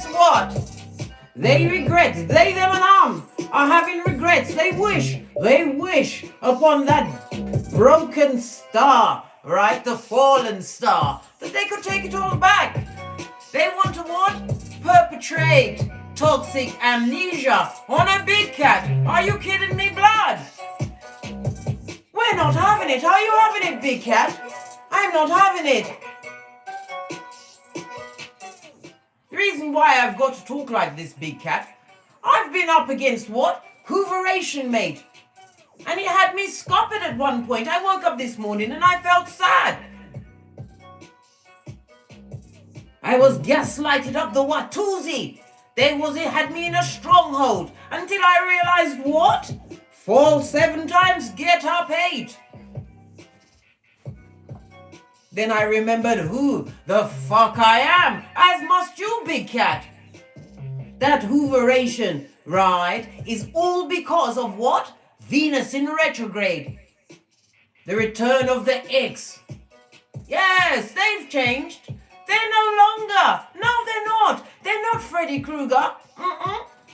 guess what? They regret, they, them and are having regrets. They wish upon that broken star, right? The fallen star, that they could take it all back. They want to what? Perpetrate toxic amnesia on a big cat. Are you kidding me, blood? We're not having it. Are you having it, big cat? I'm not having it. The reason why I've got to talk like this, big cat, I've been up against what? Hooveration, mate. And he had me scuppered at one point. I woke up this morning and I felt sad. I was gaslighted up the Watusi. It had me in a stronghold until I realized what? Fall 7 times, get up 8. Then I remembered who the fuck I am, as must you, big cat. That hooveration, right, is all because of what? Venus in retrograde. The return of the X. Yes, they've changed. They're no longer. No, they're not. They're not Freddy Krueger.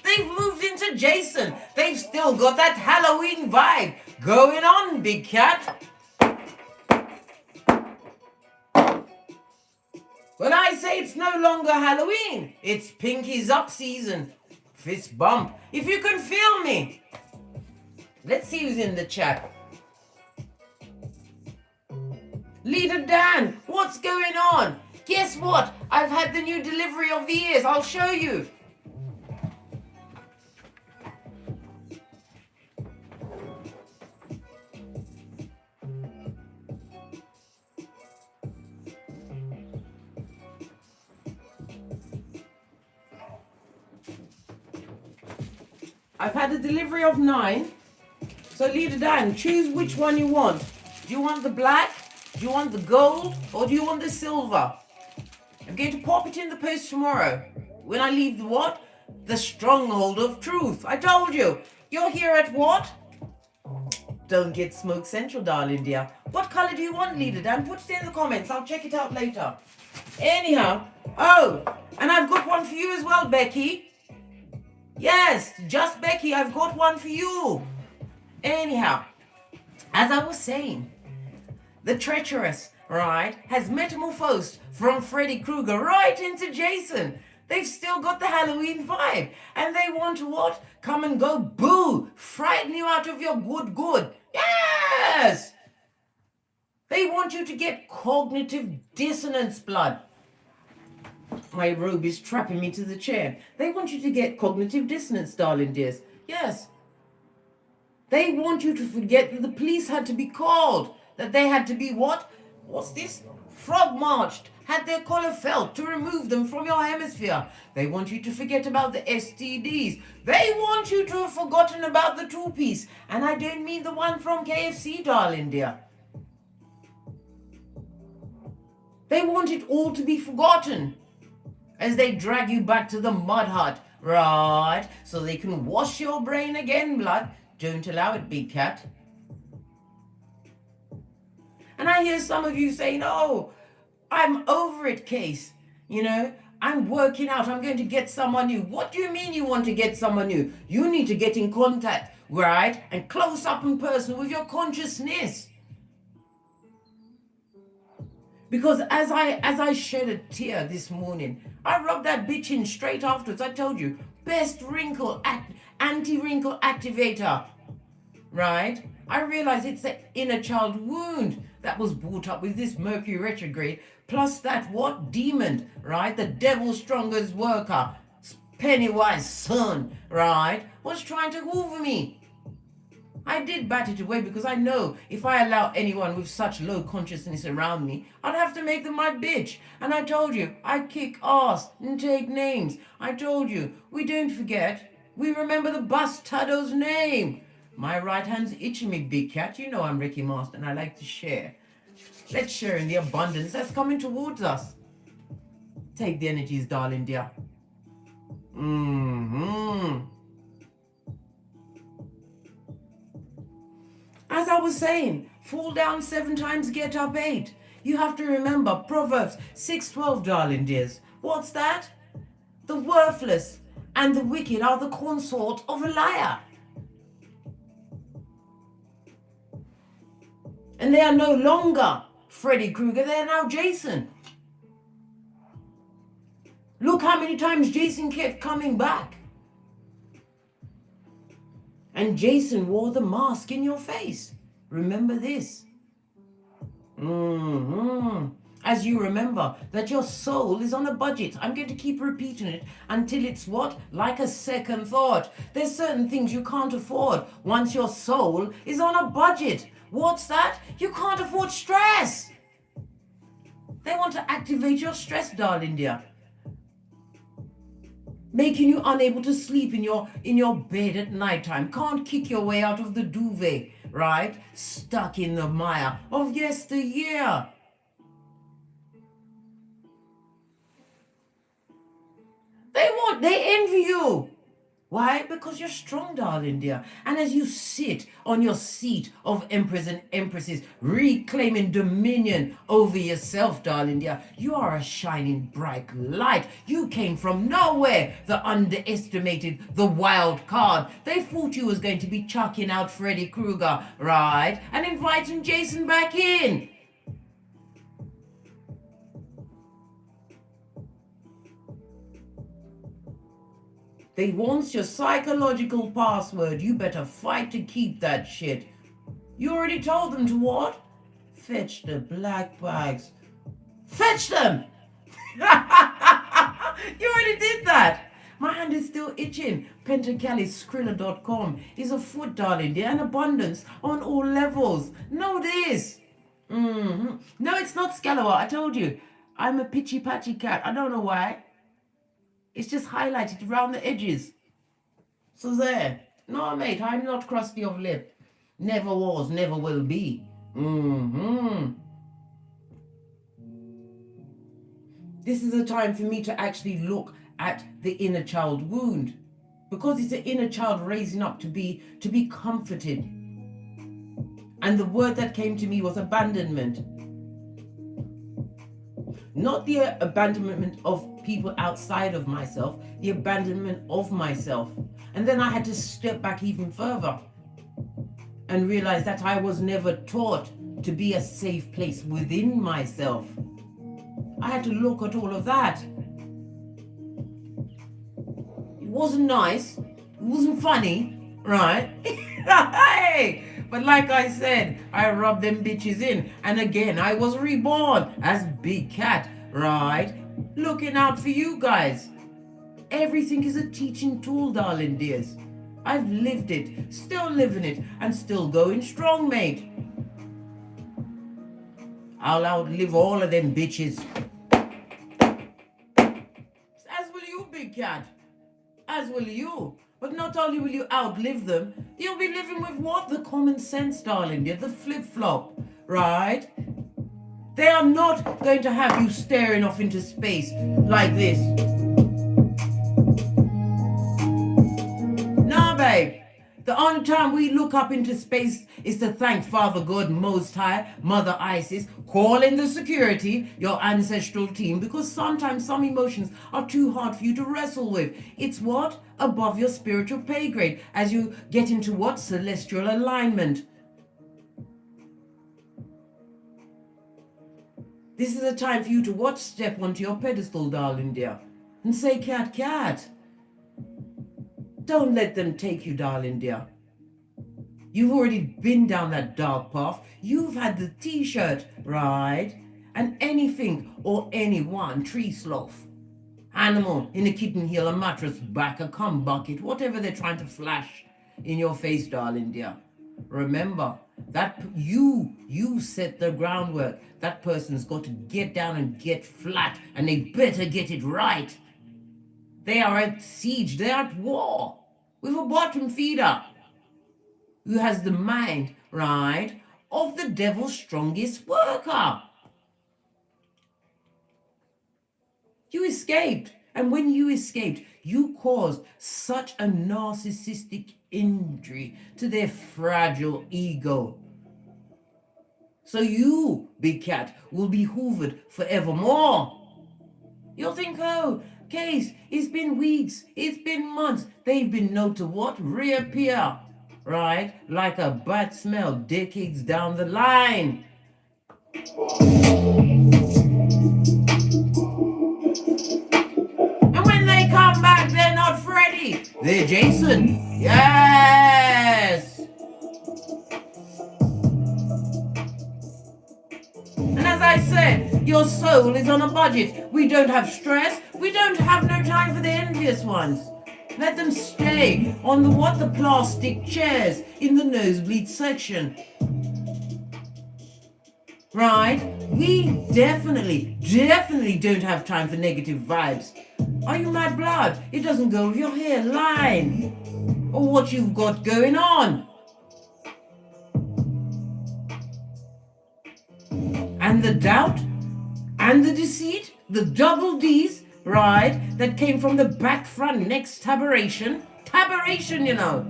They've moved into Jason. They've still got that Halloween vibe going on, big cat. When I say it's no longer Halloween, it's Pinky's up season. Fist bump. If you can feel me. Let's see who's in the chat. Leader Dan, what's going on? Guess what? I've had the new delivery of the ears. I'll show you. I've had a delivery of 9. So Leader Dan, choose which one you want. Do you want the black? Do you want the gold? Or do you want the silver? I'm going to pop it in the post tomorrow. When I leave the what? The stronghold of truth. I told you. You're here at what? Don't get smoke central, darling dear. What color do you want, Leader Dan? Put it in the comments. I'll check it out later. Anyhow. Oh, and I've got one for you as well, Becky. Yes, just Becky. I've got one for you. Anyhow, as I was saying, the treacherous, right, has metamorphosed from Freddy Krueger right into Jason. They've still got the Halloween vibe. And they want to what? Come and go boo. Frighten you out of your good. Yes! They want you to get cognitive dissonance, blood. My robe is trapping me to the chair. They want you to get cognitive dissonance, darling dears. Yes. They want you to forget that the police had to be called. That they had to be what? What's this? Frog marched. Had their collar felt to remove them from your hemisphere. They want you to forget about the STDs. They want you to have forgotten about the 2-piece. And I don't mean the one from KFC, darling dear. They want it all to be forgotten as they drag you back to the mud hut, right? So they can wash your brain again, blood. Don't allow it, big cat. And I hear some of you saying, oh, I'm over it, Case. You know, I'm working out. I'm going to get someone new. What do you mean you want to get someone new? You need to get in contact, right? And close up in person with your consciousness. Because as I shed a tear this morning, I rubbed that bitch in straight afterwards. I told you, best anti-wrinkle activator, right? I realize it's the inner child wound that was brought up with this Mercury retrograde, plus that what? Demon, right? The devil's strongest worker, Pennywise son, right? Was trying to hoover me. I did bat it away because I know if I allow anyone with such low consciousness around me, I'd have to make them my bitch. And I told you, I kick ass and take names. I told you, we don't forget. We remember the bastardo's name. My right hand's itching me, big cat. You know I'm Ricky Master and I like to share. Let's share in the abundance that's coming towards us. Take the energies, darling dear. As I was saying, fall down 7 times, get up 8. You have to remember Proverbs 6:12, darling dears. What's that? The worthless, and the wicked are the consort of a liar. And they are no longer Freddy Krueger, they are now Jason. Look how many times Jason kept coming back. And Jason wore the mask in your face. Remember this. As you remember that your soul is on a budget. I'm going to keep repeating it until it's what? Like a second thought. There's certain things you can't afford once your soul is on a budget. What's that? You can't afford stress. They want to activate your stress, darling dear. Making you unable to sleep in your bed at nighttime. Can't kick your way out of the duvet, right? Stuck in the mire of yesteryear. They envy you. Why? Because you're strong, darling dear. And as you sit on your seat of emperors and empresses, reclaiming dominion over yourself, darling dear, you are a shining bright light. You came from nowhere. The underestimated, the wild card. They thought you was going to be chucking out Freddy Krueger, right? And inviting Jason back in. They want your psychological password. You better fight to keep that shit. You already told them to what? Fetch the black bags. Fetch them! You already did that. My hand is still itching. pentacaliskrilla.com is afoot, darling dear, and abundance on all levels. Know this. No, it's not Scalawag. I told you. I'm a pitchy patchy cat. I don't know why. It's just highlighted around the edges. So there. No, mate, I'm not crusty of lip. Never was, never will be. This is a time for me to actually look at the inner child wound. Because it's an inner child raising up to be comforted. And the word that came to me was abandonment. Not the abandonment of people outside of myself, the abandonment of myself. And then I had to step back even further and realize that I was never taught to be a safe place within myself. I had to look at all of that. It wasn't nice, it wasn't funny, right? Hey! But like I said, I rubbed them bitches in. And again, I was reborn as Big Cat, right? Looking out for you guys. Everything is a teaching tool, darling dears. I've lived it, still living it, and still going strong, mate. I'll outlive all of them bitches. As will you, Big Cat. As will you. But not only will you outlive them, you'll be living with what? The common sense, darling dear. The flip-flop, right? They are not going to have you staring off into space like this. Nah, babe. The only time we look up into space is to thank Father God Most High, Mother Isis, call in the security, your ancestral team, because sometimes some emotions are too hard for you to wrestle with. It's what? Above your spiritual pay grade as you get into what? Celestial alignment. This is a time for you to what? Step onto your pedestal, darling dear, and say, cat, cat. Don't let them take you, darling dear. You've already been down that dark path. You've had the t-shirt, right? And anything or anyone, tree sloth, animal in a kitten heel, a mattress back, a cum bucket, whatever they're trying to flash in your face, darling dear. Remember that you set the groundwork. That person's got to get down and get flat, and they better get it right. They are at siege, they are at war with a bottom feeder who has the mind, right, of the devil's strongest worker. You escaped, and when you escaped, you caused such a narcissistic injury to their fragile ego. So you, Big Cat, will be hoovered forevermore. You'll think, oh, case, it's been weeks, it's been months. They've been known to what? Reappear, right? Like a bad smell decades down the line. And when they come back, they're not Freddy, they're Jason. Yes! And as I said, your soul is on a budget. We don't have stress. We don't have no time for the envious ones. Let them stay on the plastic chairs in the nosebleed section. Right? We definitely don't have time for negative vibes. Are you mad blood? It doesn't go with your hairline or what you've got going on. And the doubt and the deceit, the double D's, right, that came from the back front next taberation, you know.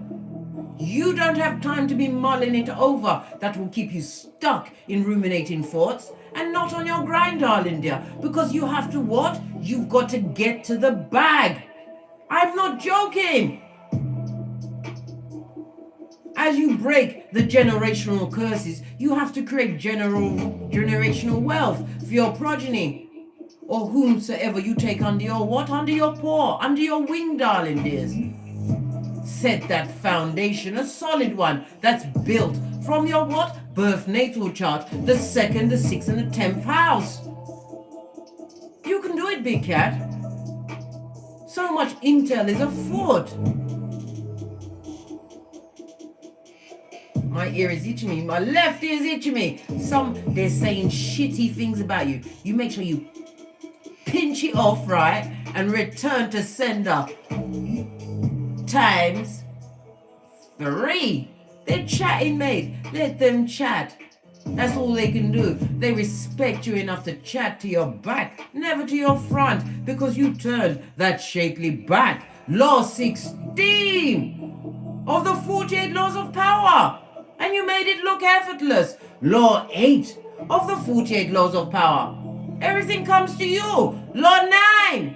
You don't have time to be mulling it over. That will keep you stuck in ruminating thoughts and not on your grind, darling dear, because you have to what? You've got to get to the bag. I'm not joking. As you break the generational curses, you have to create generational wealth for your progeny or whomsoever you take under your what? Under your paw, under your wing, darling dears. Set that foundation, a solid one that's built from your what? Birth natal chart, the 2nd, the 6th, and the 10th house. You can do it, big cat. So much intel is afoot. My ear is itching me. My left ear is itching me. They're saying shitty things about you. You make sure you pinch it off, right? And return to sender. Times 3. They're chatting, mate. Let them chat. That's all they can do. They respect you enough to chat to your back, never to your front, because you turned that shapely back. Law 16 of the 48 laws of power. And you made it look effortless. Law 8 of the 48 laws of power. Everything comes to you. Law 9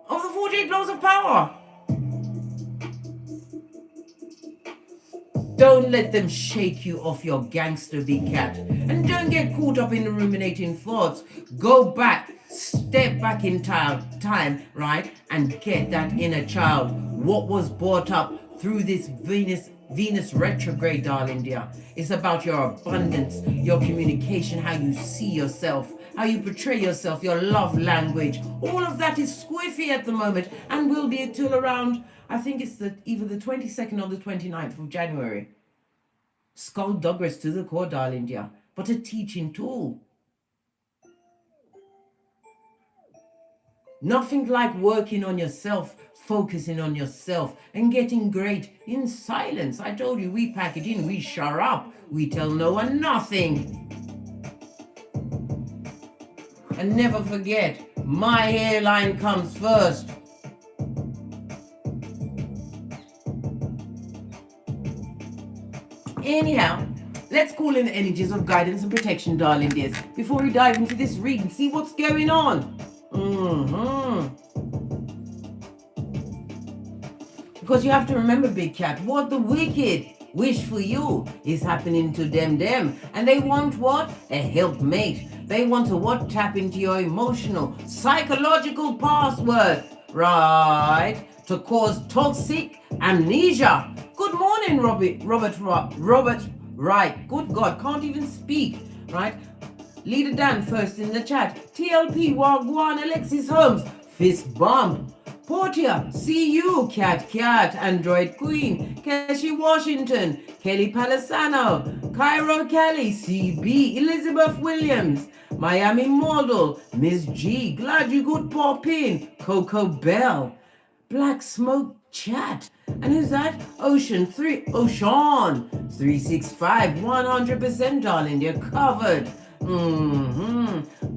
of the 48 laws of power. Don't let them shake you off your gangster, big cat. And don't get caught up in the ruminating thoughts. Go back, step back in time, right? And get that inner child. What was brought up through this Venus retrograde, darling dear. It's about your abundance, your communication, how you see yourself, how you portray yourself, your love language. All of that is squiffy at the moment and will be until around, I think it's either the 22nd or the 29th of January. Skullduggerous to the core, darling dear, but a teaching tool. Nothing like working on yourself, focusing on yourself, and getting great in silence. I told you, we pack it in, we shut up, we tell no one nothing. And never forget, my hairline comes first. Anyhow, let's call in the energies of guidance and protection, darling dears, before we dive into this read and see what's going on. Because you have to remember, big cat, what the wicked wish for you is happening to them. And they want what? A helpmate. They want to what? Tap into your emotional, psychological password, right? To cause toxic amnesia. Good morning, Robert, right? Good God, can't even speak, right? Leader Dan first in the chat. TLP, Wagwan, Alexis Holmes, fist bump. Portia, see you, Cat, Android Queen, Keshi Washington, Kelly Palisano, Cairo Kelly, CB, Elizabeth Williams, Miami Model, Miss G, glad you could pop in, Coco Bell, Black Smoke Chat, and who's that? Ocean 365, 100%, darling, you're covered.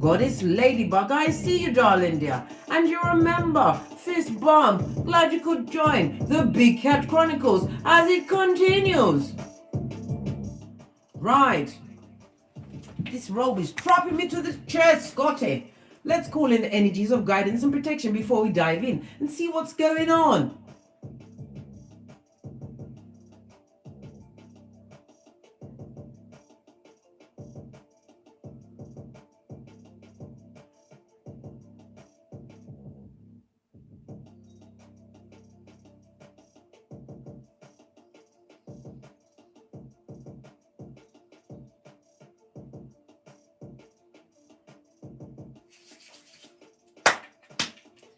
Goddess Ladybug, I see you, darling dear. And you remember, fist bump, glad you could join the Big Cat Chronicles as it continues. Right. This robe is trapping me to the chair, Scotty. Let's call in energies of guidance and protection before we dive in and see what's going on.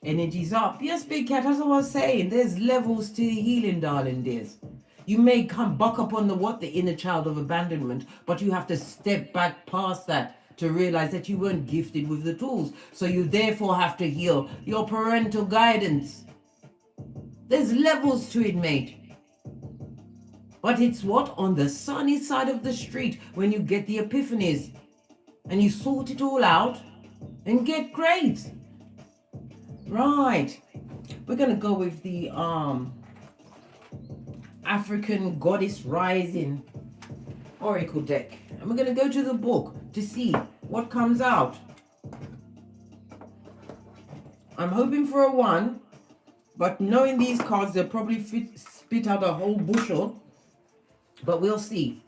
Energies up. Yes, Big Cat, as I was saying, there's levels to healing, darling dears. You may come buck up on the inner child of abandonment, but you have to step back past that to realize that you weren't gifted with the tools. So you therefore have to heal your parental guidance. There's levels to it, mate. But it's what? On the sunny side of the street when you get the epiphanies and you sort it all out and get great. Right, we're going to go with the African Goddess Rising Oracle deck. And we're going to go to the book to see what comes out. I'm hoping for a 1, but knowing these cards, they'll probably spit out a whole bushel. But we'll see.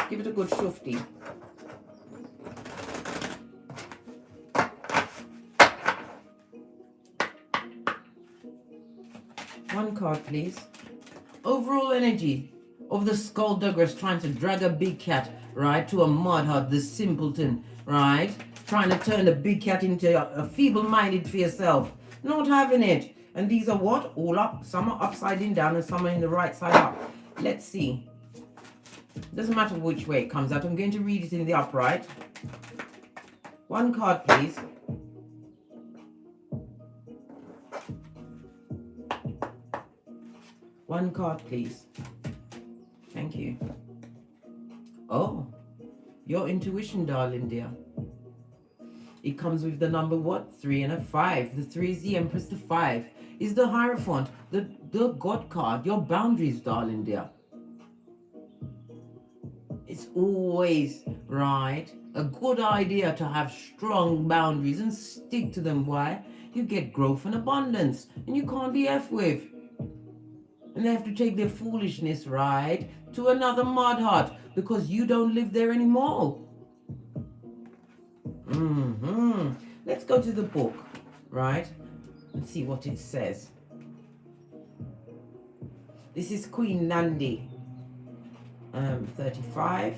Give it a good shufty. One card, please. Overall energy of the skulldugger's trying to drag a big cat, right, to a mud hut, the simpleton, right? Trying to turn the big cat into a feeble-minded for yourself. Not having it. And these are what? All up. Some are upside down and some are in the right side up. Let's see. Doesn't matter which way it comes out. I'm going to read it in the upright. One card, please. One card, please. Thank you. Oh, your intuition, darling dear. It comes with the number what? 3 and a 5. The 3 is the Empress, the 5 is the Hierophant, the God card, your boundaries, darling dear. It's always, right, a good idea to have strong boundaries and stick to them. Why? You get growth and abundance, and you can't be F with. And they have to take their foolishness, right, to another mud hut because you don't live there anymore. Let's go to the book, right, and see what it says. This is Queen Nandi, 35.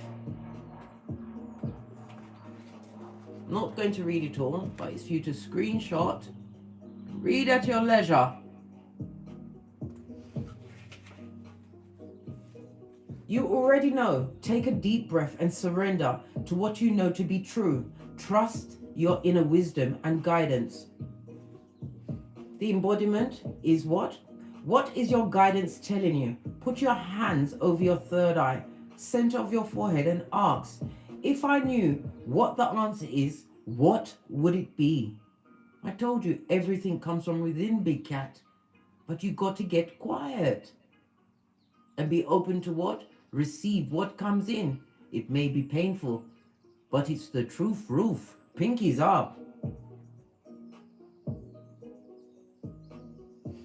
Not going to read it all, but it's for you to screenshot, read at your leisure. You already know. Take a deep breath and surrender to what you know to be true. Trust your inner wisdom and guidance. The embodiment is what? What is your guidance telling you? Put your hands over your third eye, center of your forehead, and ask, if I knew what the answer is, what would it be? I told you everything comes from within, Big Cat. But you got to get quiet and be open to what? Receive what comes in. It may be painful, but it's the truth, Roof. Pinkies up.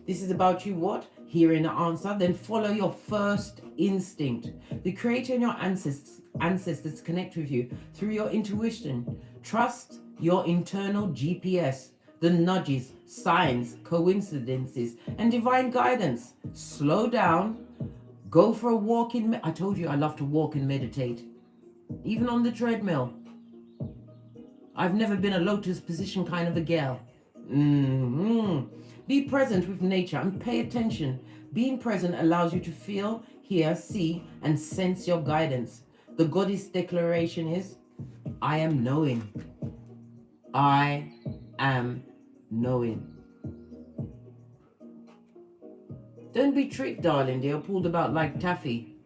This is about you what? Hearing the answer, then follow your first instinct. The Creator and your ancestors connect with you through your intuition. Trust your internal GPS, the nudges, signs, coincidences, and divine guidance. Slow down. Go for a walk I told you I love to walk and meditate. Even on the treadmill. I've never been a lotus position kind of a gal. Be present with nature and pay attention. Being present allows you to feel, hear, see, and sense your guidance. The goddess declaration is, I am knowing. I am knowing. Don't be tricked, darling. They're pulled about like taffy.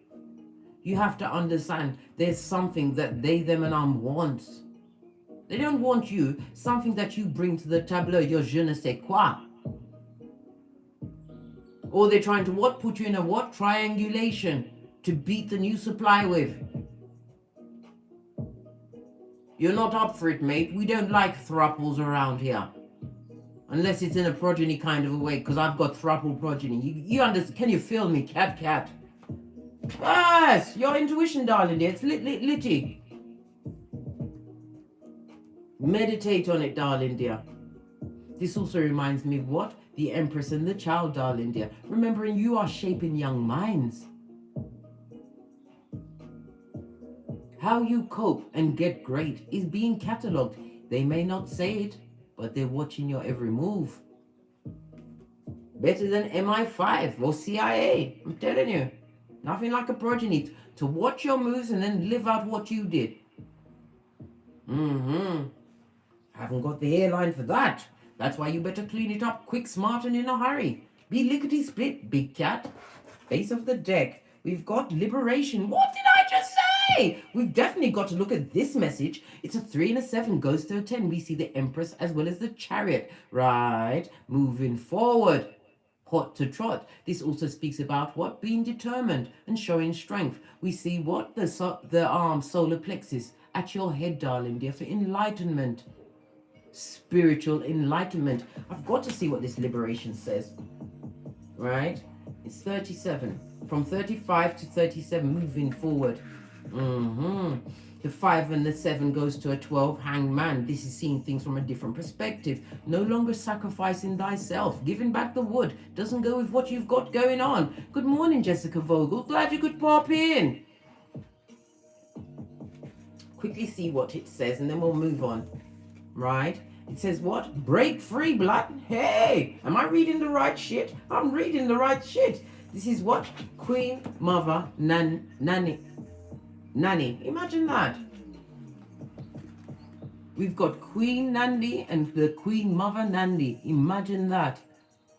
You have to understand there's something that they, them, and wants. They don't want you, something that you bring to the tableau, your je ne sais quoi. Or they're trying to what? Put you in a what? Triangulation to beat the new supply with. You're not up for it, mate. We don't like thruples around here. Unless it's in a progeny kind of a way, because I've got thruple progeny. You understand? Can you feel me, cat? Yes, your intuition, darling dear. It's litty. Meditate on it, darling dear. This also reminds me of what? The Empress and the Child, darling dear. Remembering you are shaping young minds. How you cope and get great is being catalogued. They may not say it, but they're watching your every move. Better than MI5 or CIA, I'm telling you. Nothing like a progeny to watch your moves and then live out what you did. Haven't got the hairline for that. That's why you better clean it up quick, smart, and in a hurry. Be lickety-split, big cat. Base of the deck. We've got liberation. What did I just say? We've definitely got to look at this message. It's a 3 and a 7 goes to a 10. We see the Empress as well as the Chariot. Right. Moving forward. Hot to trot. This also speaks about what? Being determined and showing strength. We see what? The arm, solar plexus at your head, darling dear, for enlightenment. Spiritual enlightenment. I've got to see what this liberation says. Right? It's 37. From 35 to 37, moving forward. The 5 and the 7 goes to a 12. Hangman. This is seeing things from a different perspective. No longer sacrificing thyself. Giving back the wood. Doesn't go with what you've got going on. Good morning, Jessica Vogel. Glad you could pop in. Quickly see what it says and then we'll move on. Right? It says what? Break free, blood. Hey, am I reading the right shit? I'm reading the right shit. This is what? Queen, mother, nanny. Imagine that. We've got Queen Nandi and the Queen Mother Nandi. Imagine that.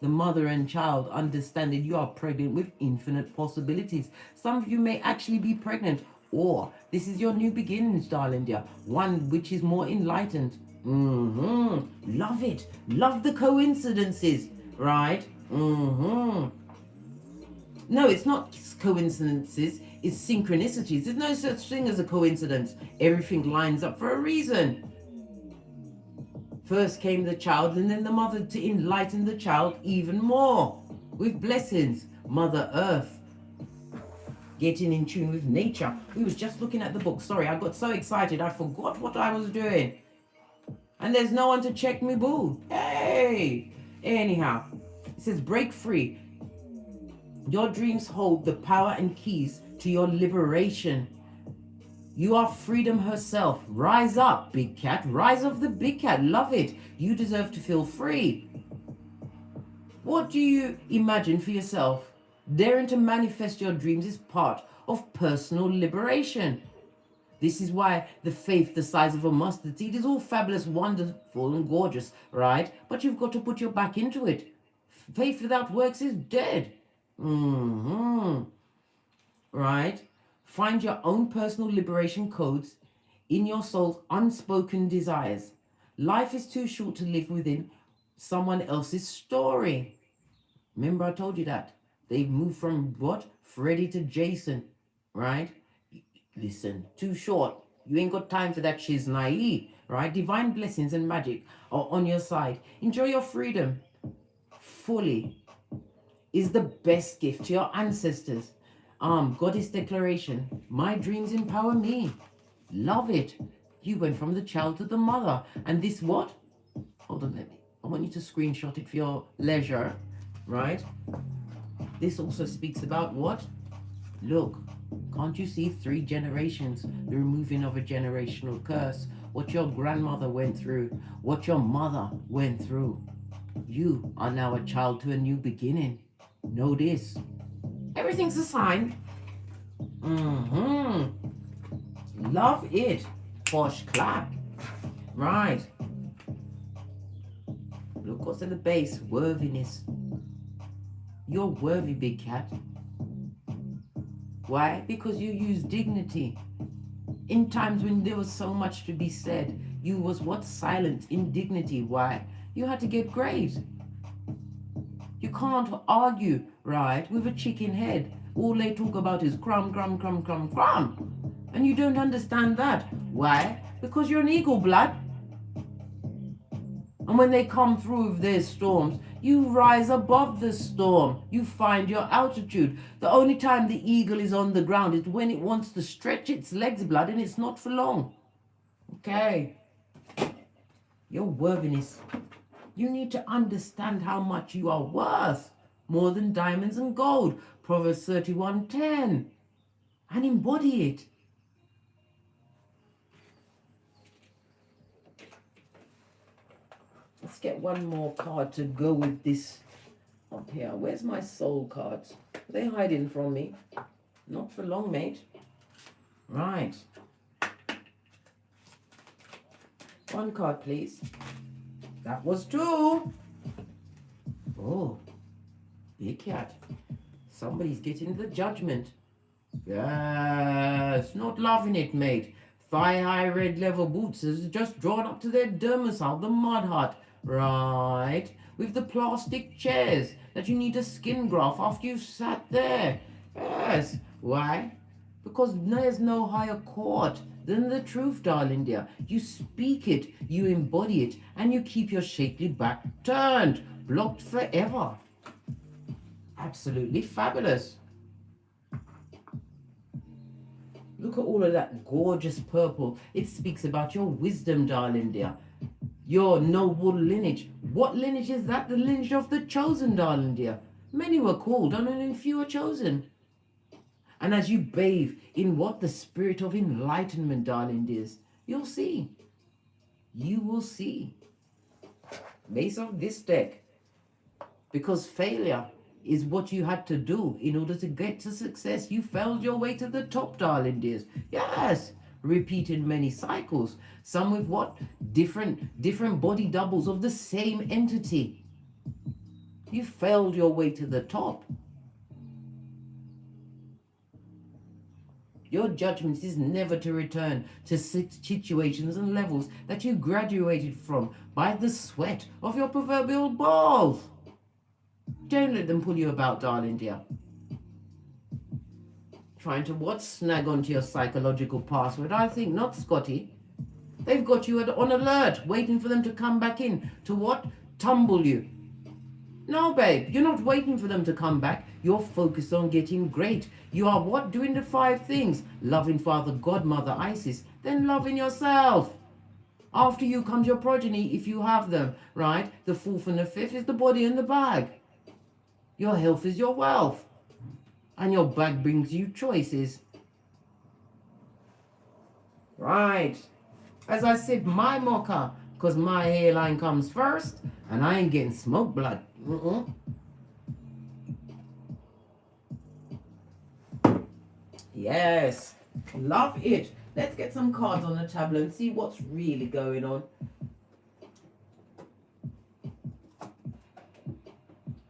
The mother and child understanding you are pregnant with infinite possibilities. Some of you may actually be pregnant, or this is your new beginnings, darling dear. One which is more enlightened. Love it. Love the coincidences, right? No, it's not coincidences. It's synchronicities. There's no such thing as a coincidence. Everything lines up for a reason. First came the child and then the mother to enlighten the child even more with blessings. Mother Earth. Getting in tune with nature. We was just looking at the book. Sorry, I got so excited I forgot what I was doing. And there's no one to check me, boo. Hey! Anyhow, it says break free. Your dreams hold the power and keys to your liberation. You are freedom herself. Rise up, big cat. Rise of the big cat. Love it. You deserve to feel free. What do you imagine for yourself? Daring to manifest your dreams is part of personal liberation. This is why the faith the size of a mustard seed is all fabulous, wonderful, and gorgeous, right? But you've got to put your back into it. Faith without works is dead. Right? Find your own personal liberation codes in your soul's unspoken desires. Life is too short to live within someone else's story. Remember I told you that. They've moved from what? Freddy to Jason, right? Listen, too short. You ain't got time for that shiznai, right? Divine blessings and magic are on your side. Enjoy your freedom fully. Is the best gift to your ancestors. Goddess declaration. My dreams empower me. Love it. You went from the child to the mother. And this what? Hold on, I want you to screenshot it for your leisure, right? This also speaks about what? Look, can't you see 3 generations? The removing of a generational curse. What your grandmother went through. What your mother went through. You are now a child to a new beginning. Know this. Everything's a sign. Love it. Posh clap. Right. Look what's at the base. Worthiness. You're worthy, big cat. Why? Because you use dignity. In times when there was so much to be said, you was what? Silent, indignity. Why? You had to get great. You can't argue, right, with a chicken head. All they talk about is crumb, crumb, crumb, crumb, crumb. And you don't understand that. Why? Because you're an eagle, blood. And when they come through with their storms, you rise above the storm. You find your altitude. The only time the eagle is on the ground is when it wants to stretch its legs, blood, and it's not for long. Okay. Your worthiness. You need to understand how much you are worth. More than diamonds and gold. Proverbs 31:10. And embody it. Let's get one more card to go with this up here. Where's my soul cards? Are they hiding from me? Not for long, mate. Right. One card, please. That was 2. Oh, big cat. Somebody's getting the judgment. Yes, not loving it, mate. Thigh-high red leather boots is just drawn up to their domicile, the mud hut. Right, with the plastic chairs that you need a skin graft after you've sat there. Yes, why? Because there's no higher court than the truth, darling dear. You speak it, you embody it, and you keep your shapely back turned, blocked forever. Absolutely fabulous. Look at all of that gorgeous purple. It speaks about your wisdom, darling dear. Your noble lineage. What lineage is that? The lineage of the chosen, darling dear. Many were called, and only few were chosen. And as you bathe in what the spirit of enlightenment, darling dears, you'll see. You will see. Base of this deck. Because failure is what you had to do in order to get to success. You failed your way to the top, darling dears. Yes. Repeated many cycles. Some with what? Different body doubles of the same entity. You failed your way to the top. Your judgment is never to return to situations and levels that you graduated from by the sweat of your proverbial balls. Don't let them pull you about, darling dear. Trying to what? Snag onto your psychological password? I think not, Scotty. They've got you on alert, waiting for them to come back in to what? Tumble you. No, babe, you're not waiting for them to come back. You're focused on getting great. You are what? Doing the 5 things. Loving Father God, Mother Isis, then loving yourself. After you comes your progeny, if you have them, right? The 4th and the 5th is the body and the bag. Your health is your wealth. And your bag brings you choices. Right. As I said, my mocha, because my hairline comes first, and I ain't getting smoke blood. Yes. Love it. Let's get some cards on the tableau and see what's really going on.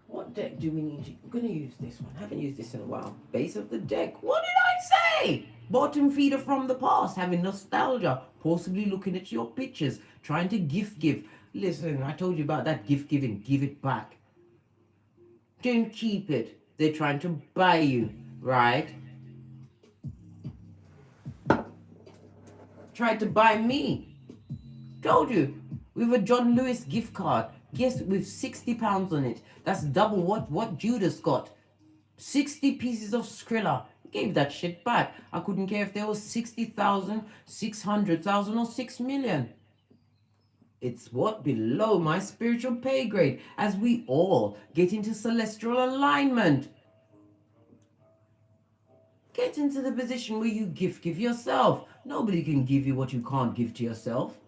What deck do we need to... I'm going to use this one. I haven't used this in a while. Base of the deck. What did I say? Bottom feeder from the past. Having nostalgia. Possibly looking at your pictures. Trying to gift give. Listen, I told you about that gift giving. Give it back. Don't keep it. They're trying to buy you. Right? Tried to buy me. Told you. With a John Lewis gift card. Guess with £60 on it. That's double what Judas got. 60 pieces of Skrilla. Gave that shit back. I couldn't care if there was 60,000, 600,000 or 6 million. It's what? Below my spiritual pay grade. As we all get into celestial alignment. Get into the position where you give yourself. Nobody can give you what you can't give to yourself.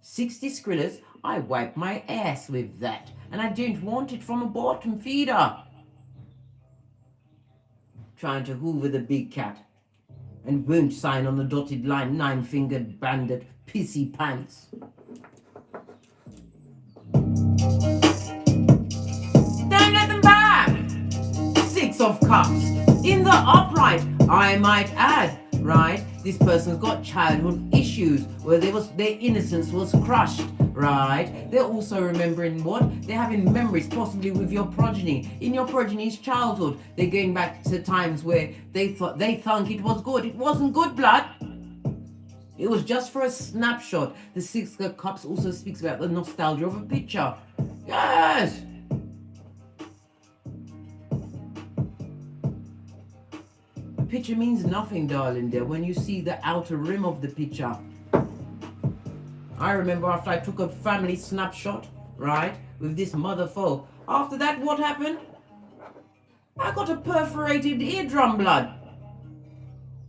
60 Skrillas, I wipe my ass with that. And I don't want it from a bottom feeder. Trying to hoover the big cat. And won't sign on the dotted line, 9-fingered bandit, pissy pants. Don't let them back. 6 of Cups. In the upright, I might add. Right, this person's got childhood issues where their innocence was crushed. Right, they're also remembering what? They're having memories possibly with your progeny. In your progeny's childhood, they're going back to times where they thought it was good. It wasn't good, blood. It was just for a snapshot. The Six of Cups also speaks about the nostalgia of a picture. Yes! A picture means nothing, darling dear, when you see the outer rim of the picture. I remember after I took a family snapshot, right, with this mother foe. After that, what happened? I got a perforated eardrum blood.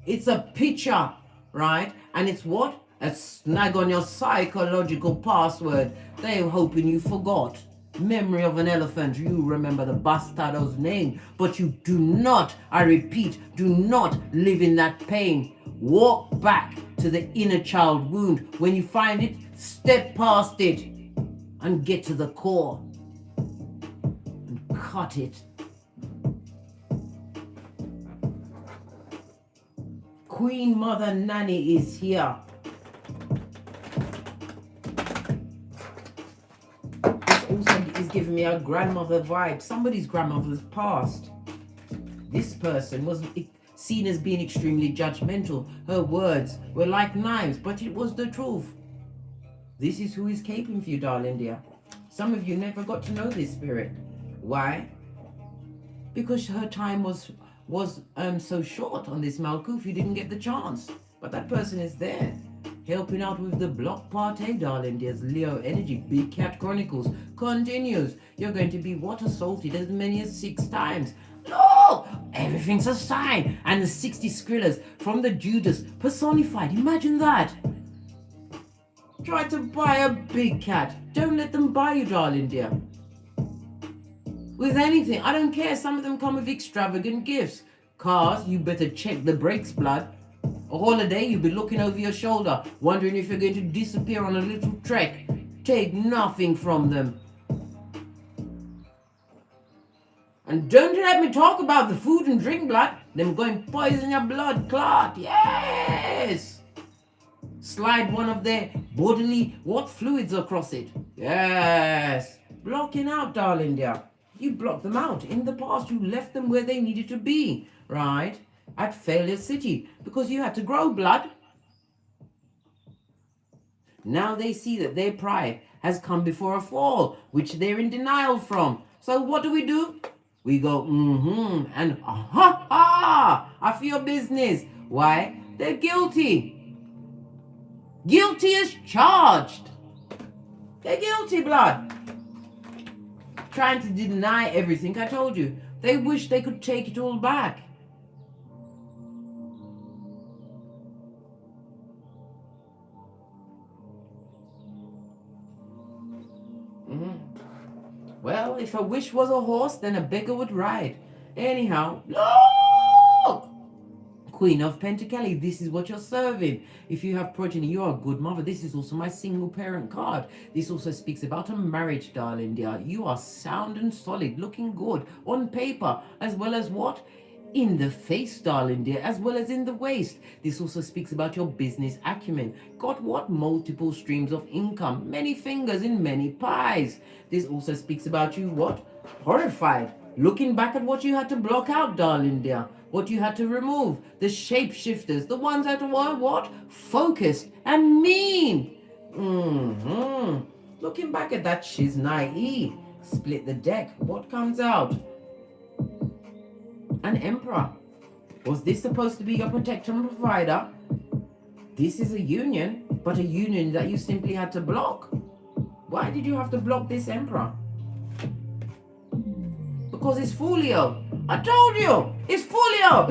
It's a picture, right? And it's what? A snag on your psychological password. They're hoping you forgot. Memory of an elephant. You remember the bastardo's name, but you do not, I repeat, do not live in that pain. Walk back to the inner child wound. When you find it, step past it and get to the core and cut it. Queen Mother Nanny is here. This also is giving me a grandmother vibe. Somebody's grandmother's passed. This person was seen as being extremely judgmental. Her words were like knives, but it was the truth. This is who is caping for you, darling dear. Some of you never got to know this spirit. Why? Because her time was so short on this Malkuth, you didn't get the chance. But that person is there, helping out with the block party, darling dears. Leo energy, Big Cat Chronicles continues. You're going to be what, assaulted as many as 6 times. No, everything's a sign. And the 60 Skrillers from the Judas personified. Imagine that. Try to buy a big cat. Don't let them buy you, darling dear. With anything, I don't care. Some of them come with extravagant gifts. Cars, you better check the brakes, blood. A holiday, you'll be looking over your shoulder, wondering if you're going to disappear on a little trek. Take nothing from them. And don't let me talk about the food and drink, blood. Them going to poison your blood clot. Yes! Slide one of their bodily, fluids across it. Yes! Blocking out, darling dear. You blocked them out. In the past, you left them where they needed to be, right? At Failure City, because you had to grow, blood. Now they see that their pride has come before a fall, which they're in denial from. So what do? We go, and I feel business. Why? They're guilty. Guilty as charged. They're guilty, blood. Trying to deny everything I told you. They wish they could take it all back. Well, if a wish was a horse, then a beggar would ride. Anyhow, look! Queen of Pentacles, this is what you're serving. If you have progeny, you are a good mother. This is also my single parent card. This also speaks about a marriage, darling dear. You are sound and solid, looking good on paper, as well as what? In the face, darling dear, as well as in the waist. This also speaks about your business acumen. Got what? Multiple streams of income, many fingers in many pies. This also speaks about you what? Horrified. Looking back at what you had to block out, darling dear. What you had to remove. The shapeshifters. The ones that were what? Focused and mean. Looking back at that, she's naive. Split the deck. What comes out? An emperor. Was this supposed to be your protector and provider? This is a union, but a union that you simply had to block. Why did you have to block this emperor? Because it's Fulio. I told you, it's Fulio.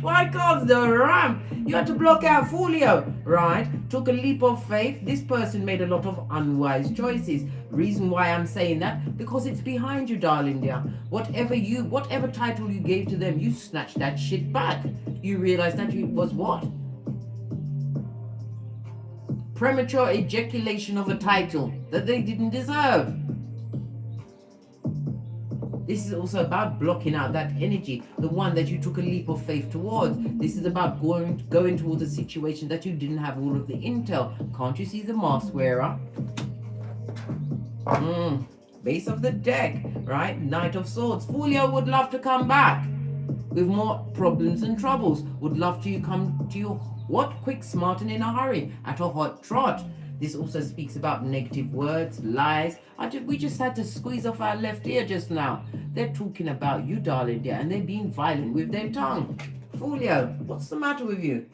Why comes the ramp? You had to block out Fulio, right? Took a leap of faith. This person made a lot of unwise choices. Reason why I'm saying that, because it's behind you, darling dear. Whatever title you gave to them, you snatched that shit back. You realized that it was what? Premature ejaculation of a title that they didn't deserve. This is also about blocking out that energy, the one that you took a leap of faith towards. This is about going towards a situation that you didn't have all of the intel. Can't you see the mask wearer? Base of the deck, right? Knight of Swords. Fulio would love to come back. with more problems and troubles. Would love to come to you, what? Quick, smart, and in a hurry, at a hot trot. This also speaks about negative words, lies. We just had to squeeze off our left ear just now. They're talking about you, darling dear, and they're being violent with their tongue. Folio, what's the matter with you?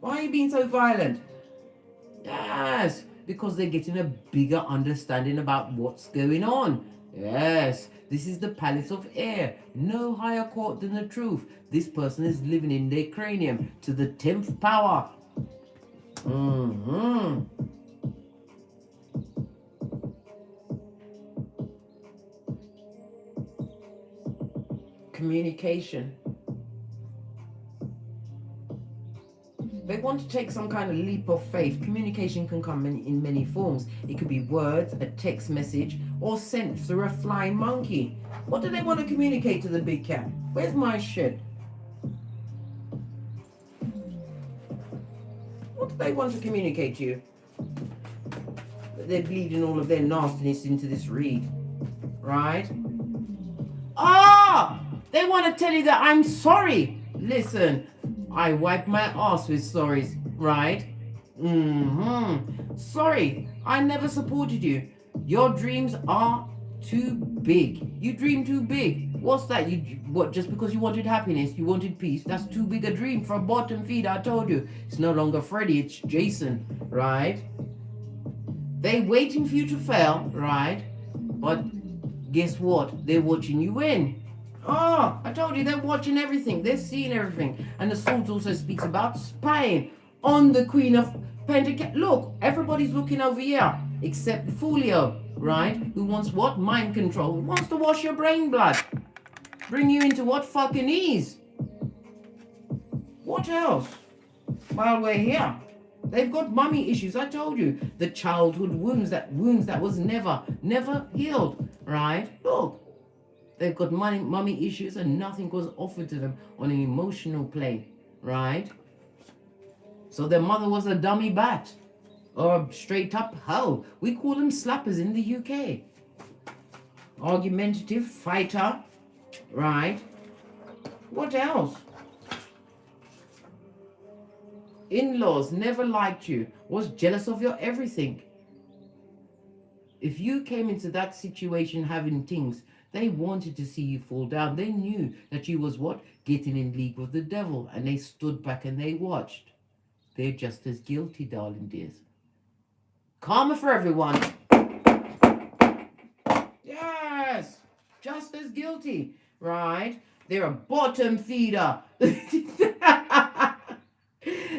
Why are you being so violent? Yes, because they're getting a bigger understanding about what's going on. Yes, this is the palace of air. No higher court than the truth. This person is living in their cranium to the 10th power. Communication. They want to take some kind of leap of faith. Communication can come in many forms. It could be words, a text message, or sent through a flying monkey. What do they want to communicate to the big cat? Where's my shit? What do they want to communicate to you? They're bleeding all of their nastiness into this reed, right? They want to tell you that I'm sorry. Listen, I wipe my ass with stories, right? Sorry, I never supported you. Your dreams are too big. You dream too big. What's that? What? Just because you wanted happiness, you wanted peace? That's too big a dream for a bottom feeder. I told you, it's no longer Freddy, it's Jason, right? They waiting for you to fail, right? But guess what? They're watching you win. I told you, they're watching everything. They're seeing everything. And the Swords also speaks about spying on the Queen of Pentacles. Look, everybody's looking over here, except Folio, right? Who wants what? Mind control. Who wants to wash your brain blood. Bring you into what fucking ease. What else? While we're here, they've got mummy issues. I told you, the childhood wounds that was never healed, right? Look. They've got mummy issues and nothing was offered to them on an emotional plane, right? So their mother was a dummy bat or a straight up hoe. We call them slappers in the UK. Argumentative, fighter, right? What else? In-laws never liked you, was jealous of your everything. If you came into that situation having things, they wanted to see you fall down. They knew that you was what? Getting in league with the devil. And they stood back and they watched. They're just as guilty, darling dears. Karma for everyone. Yes. Just as guilty. Right? They're a bottom feeder.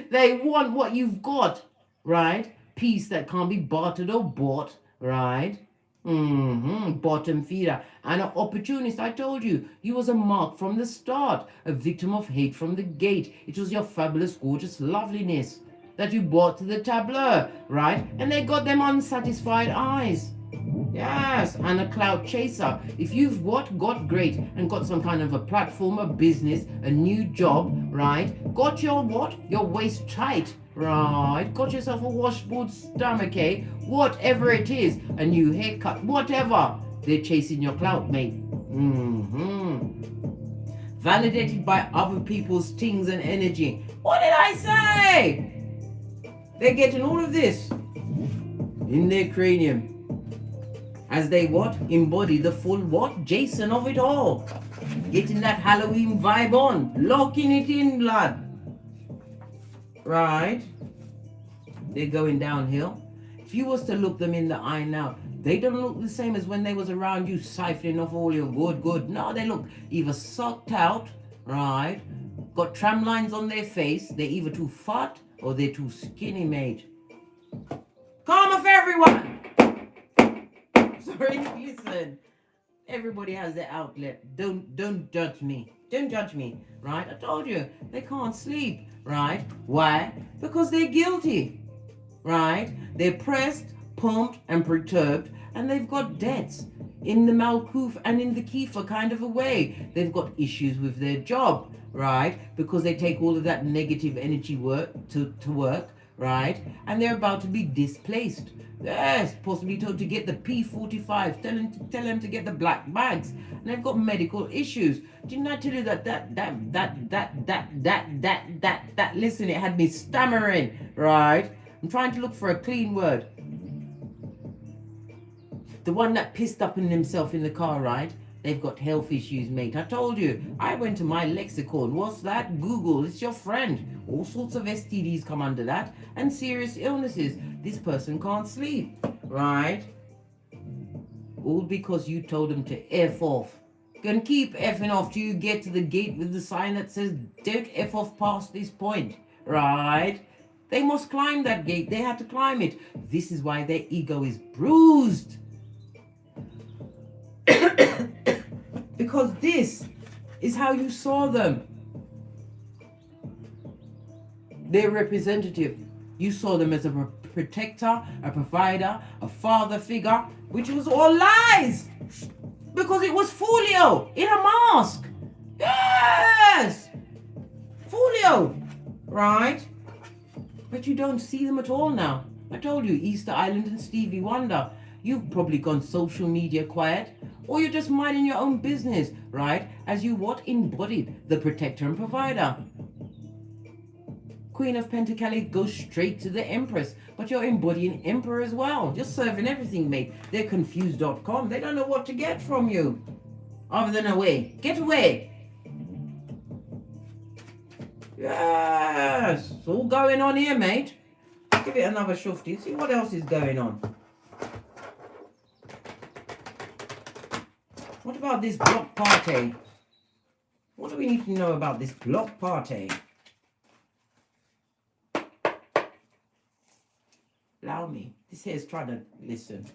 They want what you've got. Right? Peace that can't be bartered or bought. Right? Bottom feeder and an opportunist. I told you, you was a mark from the start, a victim of hate from the gate. It was your fabulous, gorgeous loveliness that you brought to the tableau, right? And they got them unsatisfied eyes. Yes, and a cloud chaser. If you've got great and got some kind of a platform, a business, a new job, right? Got your your waist tight, right? Got yourself a washboard stomach, eh? Whatever it is, a new haircut, whatever. They're chasing your clout, mate. Validated by other people's things and energy. What did I say? They're getting all of this in their cranium. As they embody the full Jason of it all. Getting that Halloween vibe on. Locking it in, blood. Right? They're going downhill. If you was to look them in the eye now, they don't look the same as when they was around you siphoning off all your good. No, they look either sucked out, right? Got tram lines on their face. They're either too fat or they're too skinny, mate. Karma for everyone! Sorry, listen. Everybody has their outlet. Don't judge me. Don't judge me, right? I told you, they can't sleep, right? Why? Because they're guilty, right? They're pressed, pumped, and perturbed, and they've got debts in the Malkuth and in the Kiefer kind of a way. They've got issues with their job, right? Because they take all of that negative energy to work, right? And they're about to be displaced. Yes, possibly told to get the P45, tell them to get the black bags, and they've got medical issues. Didn't I tell you that? Listen, it had me stammering, right? I'm trying to look for a clean word. The one that pissed up in himself in the car, right? They've got health issues, mate. I told you. I went to my lexicon. What's that? Google. It's your friend. All sorts of STDs come under that. And serious illnesses. This person can't sleep. Right? All because you told them to F off. Can keep effing off till you get to the gate with the sign that says, don't F off past this point. Right? They must climb that gate. They had to climb it. This is why their ego is bruised. Because this is how you saw them. Their representative. You saw them as a protector, a provider, a father figure, which was all lies. Because it was Folio in a mask. Yes! Folio. Right? But you don't see them at all now. I told you, Easter Island and Stevie Wonder. You've probably gone social media quiet, or you're just minding your own business, right? As you embodied the protector and provider. Queen of Pentacles goes straight to the Empress, but you're embodying Emperor as well. You're serving everything, mate. They're confused.com. They don't know what to get from you. Other than away. Get away. Yes. It's all going on here, mate. Give it another shufty. See what else is going on. What about this block party? What do we need to know about this block party? Allow me. This here is trying to listen.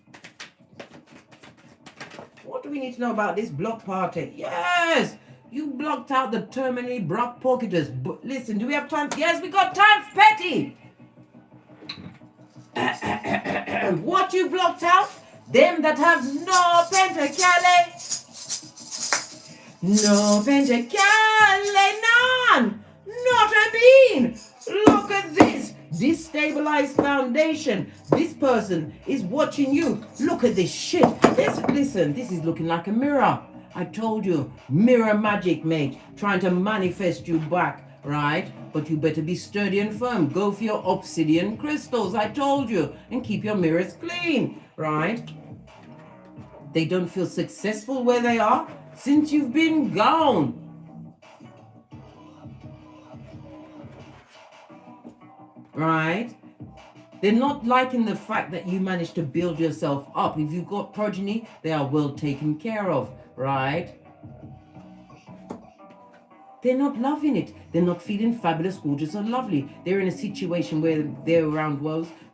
What do we need to know about this block party? Yes! You blocked out the terminally block pocketers. But listen, do we have time? Yes, we got time for petty. What you blocked out? Them that have no pentacles. No pentacles, none. Not a bean. Look at this. Destabilized foundation. This person is watching you. Look at this shit. Listen, this is looking like a mirror. I told you, mirror magic, mate. Trying to manifest you back, right? But you better be sturdy and firm. Go for your obsidian crystals, I told you. And keep your mirrors clean, right? They don't feel successful where they are since you've been gone. Right? They're not liking the fact that you managed to build yourself up. If you've got progeny, they are well taken care of, right? They're not loving it. They're not feeling fabulous, gorgeous, or lovely. They're in a situation where they're around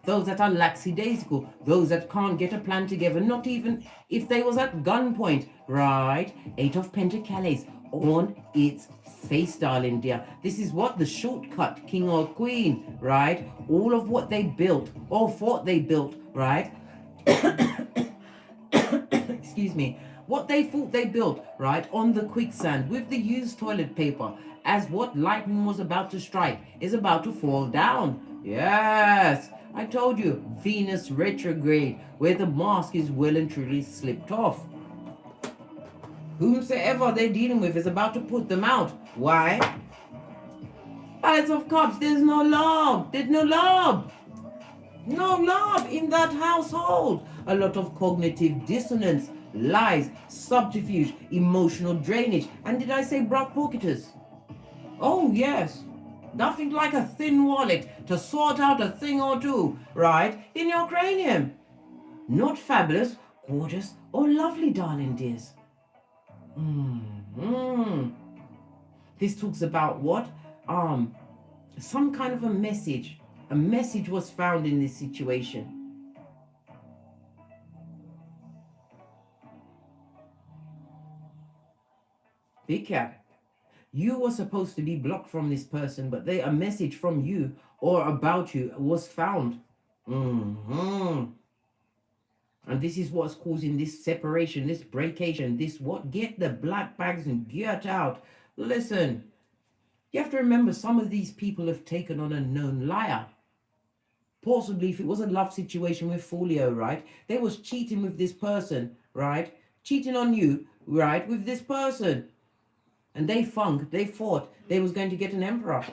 those that are lackadaisical, those that can't get a plan together, not even if they was at gunpoint, right? 8 of Pentacles on its face, darling dear. This is what the shortcut, king or queen, right? All of what they built or thought they built, right? Excuse me. What they thought they built, right, on the quicksand with the used toilet paper, as what lightning was about to strike is about to fall down. Yes, I told you, Venus retrograde, where the mask is well and truly slipped off. Whomsoever they're dealing with is about to put them out. Why? Palace of Cups, there's no love. There's no love. No love in that household. A lot of cognitive dissonance, lies, subterfuge, emotional drainage. And did I say block pocketers? Oh, yes. Nothing like a thin wallet to sort out a thing or two, right, in your cranium. Not fabulous, gorgeous, or lovely, darling dears. This talks about what? Some kind of a message. A message was found in this situation. Big Cap. You were supposed to be blocked from this person, but a message from you or about you was found. And this is what's causing this separation, this breakation, this what? Get the black bags and get out. Listen, you have to remember some of these people have taken on a known liar. Possibly if it was a love situation with folio, right? They was cheating with this person, right? Cheating on you, right, with this person. And they thought they was going to get an emperor.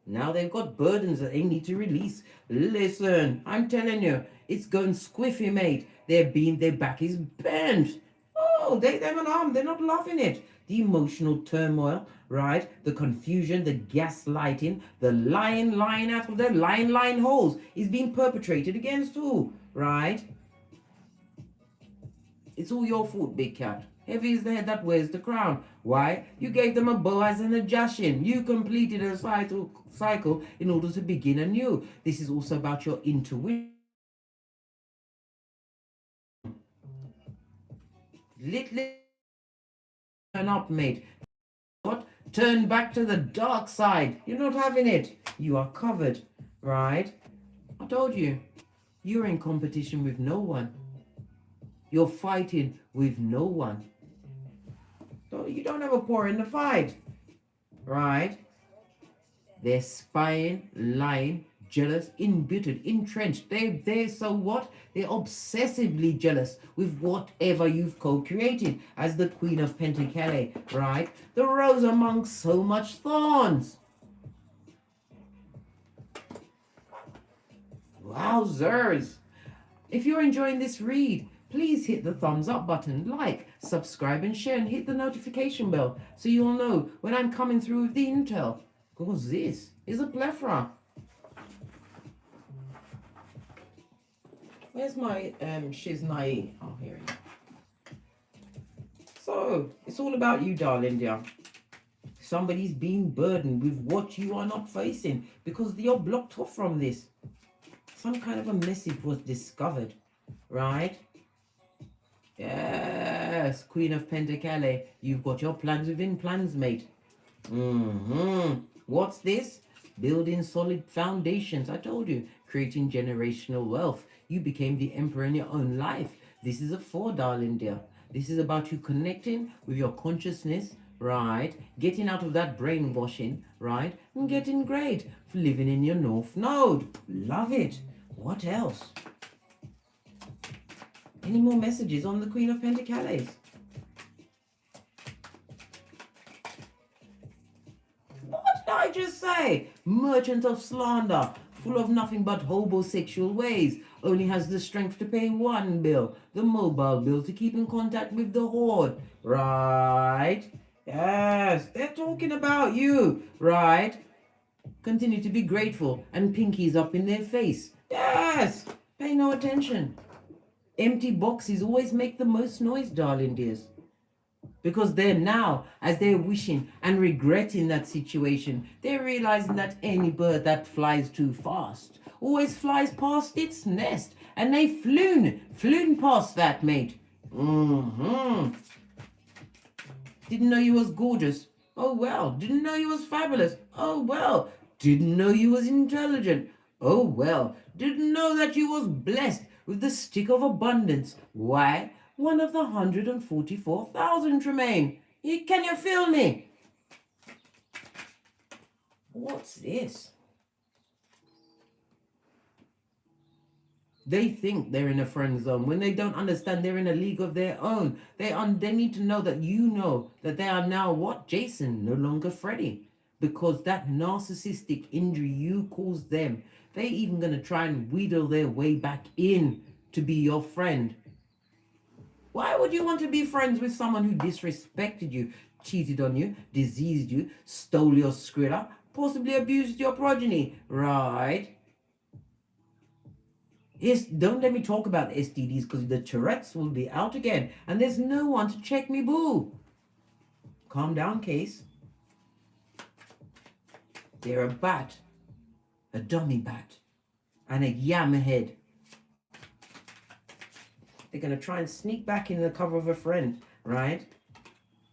Now they've got burdens that they need to release. Listen, I'm telling you, it's going squiffy, mate. Their back is bent. Oh, them an arm, they're not loving it. The emotional turmoil, right? The confusion, the gaslighting, the lying out of their lying holes is being perpetrated against who, right? It's all your fault, big cat. Heavy is the head that wears the crown. Why? You gave them a Boaz and a Jashin. You completed a cycle in order to begin anew. This is also about your intuition. Little turn up, mate. What? Turn back to the dark side. You're not having it. You are covered, right? I told you. You're in competition with no one. You're fighting with no one. So you don't have a pour in the fight, right? They're spying, lying, jealous, embittered, entrenched. They're so what? They're obsessively jealous with whatever you've co-created as the Queen of Pentacles, right? The rose among so much thorns. Wowzers. If you're enjoying this read, please hit the thumbs up button, like, subscribe and share, and hit the notification bell so you'll know when I'm coming through with the intel. Because this is a plethora. Where's my shiznai? Oh, here it is. So, it's all about you, darling dear. Somebody's being burdened with what you are not facing because you're blocked off from this. Some kind of a message was discovered, right? Yes, Queen of Pentacles, you've got your plans within plans, mate. What's this? Building solid foundations. I told you, creating generational wealth. You became the emperor in your own life. This is a 4, darling dear. This is about you connecting with your consciousness, right? Getting out of that brainwashing, right? And getting great. Living in your North Node. Love it. What else? Any more messages on the Queen of Pentacles? What did I just say? Merchant of slander, full of nothing but homosexual ways, only has the strength to pay one bill, the mobile bill, to keep in contact with the horde. Right? Yes, they're talking about you. Right? Continue to be grateful and pinkies up in their face. Yes! Pay no attention. Empty boxes always make the most noise, darling dears. Because they're now, as they're wishing and regretting that situation, they're realizing that any bird that flies too fast always flies past its nest. And they floon past that, mate. Didn't know you was gorgeous. Oh well. Didn't know you was fabulous. Oh well. Didn't know you was intelligent. Oh well. Didn't know that you was blessed with the stick of abundance. Why? One of the 144,000, Tremaine. Can you feel me? What's this? They think they're in a friend zone when they don't understand they're in a league of their own. They need to know that you know that they are now what? Jason, no longer Freddy. Because that narcissistic injury you caused them, they even going to try and wheedle their way back in to be your friend. Why would you want to be friends with someone who disrespected you, cheated on you, diseased you, stole your Skrilla, possibly abused your progeny, right? Yes, don't let me talk about the STDs because the Tourette's will be out again and there's no one to check me, boo. Calm down, Case. They're a bat, a dummy bat, and a yam head. They're going to try and sneak back in the cover of a friend, right?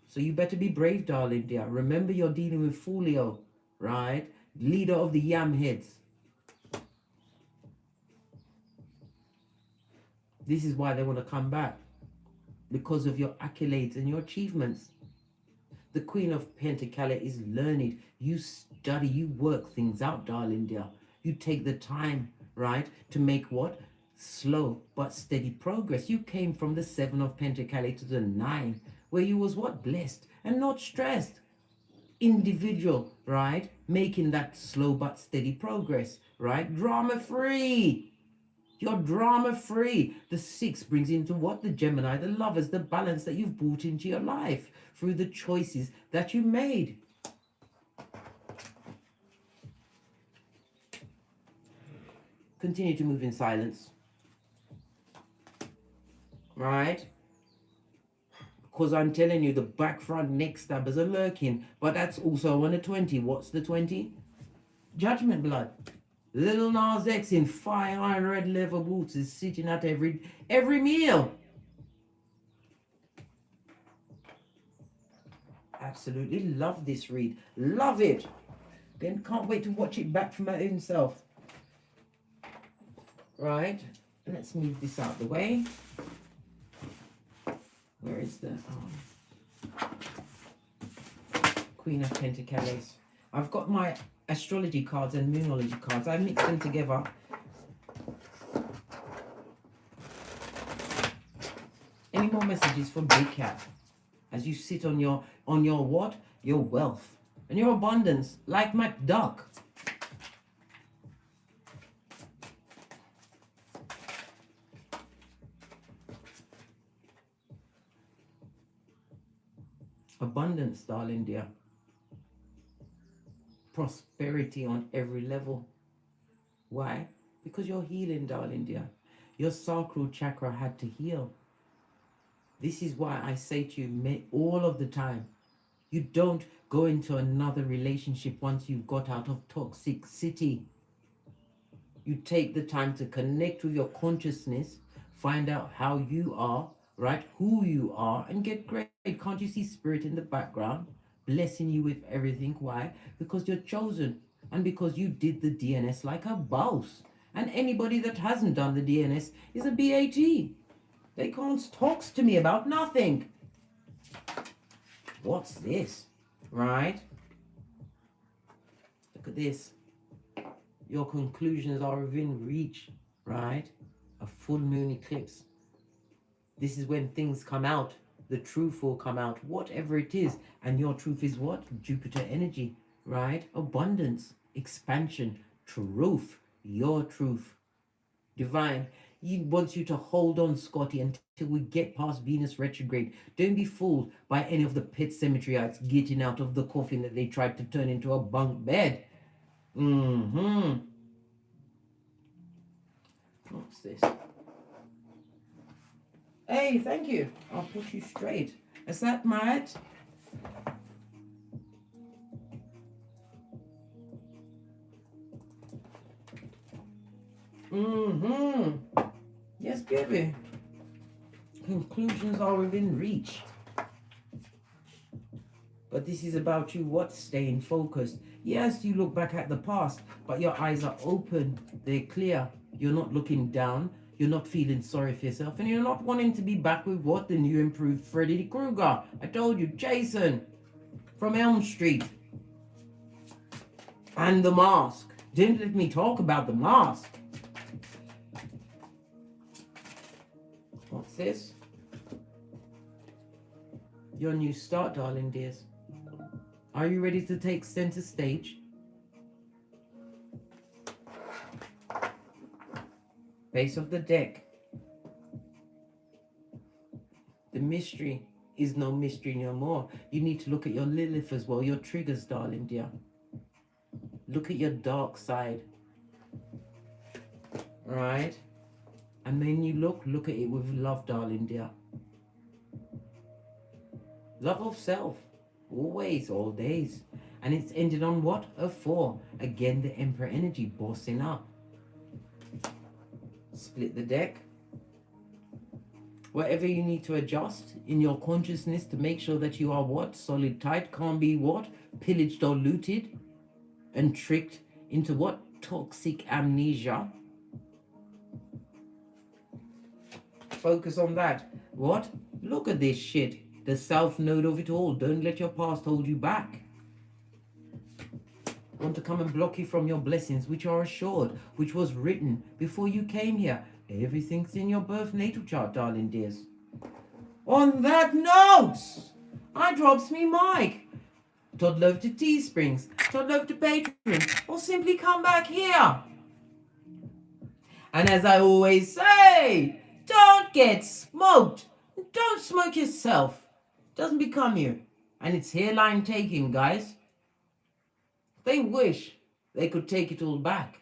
So you better be brave, darling dear. Remember you're dealing with Folio, right? Leader of the yam heads. This is why they want to come back. Because of your accolades and your achievements. The Queen of Pentacles is learned. You study, you work things out, darling dear. You take the time, right, to make what? Slow but steady progress. You came from the 7 of Pentacles to the 9, where you was what? Blessed and not stressed. Individual, right? Making that slow but steady progress, right? Drama free. You're drama free. The 6 brings into what? The Gemini, the Lovers, the balance that you've brought into your life through the choices that you made. Continue to move in silence. Right? Because I'm telling you, the back, front, neck stabbers are lurking. But that's also on a 20. What's the 20? Judgment blood. Little Nas X in fire iron red leather boots is sitting at every meal. Absolutely love this read. Love it. Then can't wait to watch it back from my own self. Right. Let's move this out the way. Where is the Queen of Pentacles? I've got my astrology cards and moonology cards. I mix them together. Any more messages from Big Cat as you sit on your what? Your wealth and your abundance, like MacDuck. Abundance, darling dear. Prosperity on every level. Why? Because you're healing, darling dear. Your sacral chakra had to heal. This is why I say to you all of the time, you don't go into another relationship once you've got out of toxicity. You take the time to connect with your consciousness, find out how you are, right? Who you are, and get great. Can't you see spirit in the background blessing you with everything? Why? Because you're chosen, and because you did the DNS like a boss. And anybody that hasn't done the DNS is a BAT. They can't talk to me about nothing. What's this? Right? Look at this. Your conclusions are within reach, right? A full moon eclipse. This is when things come out. The truth will come out, whatever it is. And your truth is what? Jupiter energy, right? Abundance, expansion, truth, your truth. Divine. He wants you to hold on, Scotty, until we get past Venus retrograde. Don't be fooled by any of the pet cemeteryites getting out of the coffin that they tried to turn into a bunk bed. What's this? Hey, thank you. I'll push you straight. Is that mad? Yes, baby. Conclusions are within reach. But this is about you, what? Staying focused. Yes, you look back at the past, but your eyes are open. They're clear. You're not looking down. You're not feeling sorry for yourself. And you're not wanting to be back with what? The new improved Freddy Krueger. I told you, Jason from Elm Street. And the mask. Didn't let me talk about the mask. What's this? Your new start, darling dears. Are you ready to take center stage? Base of the deck. The mystery is no mystery no more. You need to look at your Lilith as well, your triggers, darling dear. Look at your dark side. Right? And then you look at it with love, darling dear. Love of self. Always, all days. And it's ended on what? A 4. Again, the Emperor energy, bossing up. Split the deck. Whatever you need to adjust in your consciousness to make sure that you are what? Solid tight. Can't be what? Pillaged or looted. And tricked into what? Toxic amnesia. Focus on that. What? Look at this shit. The south node of it all. Don't let your past hold you back. Want to come and block you from your blessings, which are assured, which was written before you came here. Everything's in your birth natal chart, darling dears. On that note, I drops me mic. Toddle over to Teesprings, toddle over to Patreon, or simply come back here. And as I always say, don't get smoked. Don't smoke yourself. Doesn't become you. And it's hairline taking, guys. They wish they could take it all back.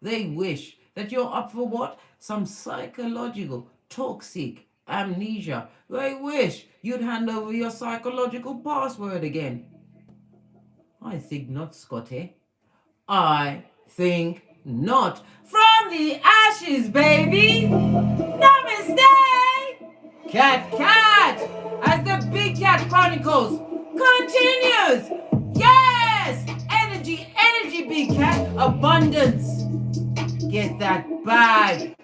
They wish that you're up for what? Some psychological, toxic amnesia. They wish you'd hand over your psychological password again. I think not, Scotty. I think not. From the ashes, baby! Namaste! Cat, cat! As the Big Cat Chronicles continues! Yes! Energy, energy, Big Cat! Abundance! Get that bag!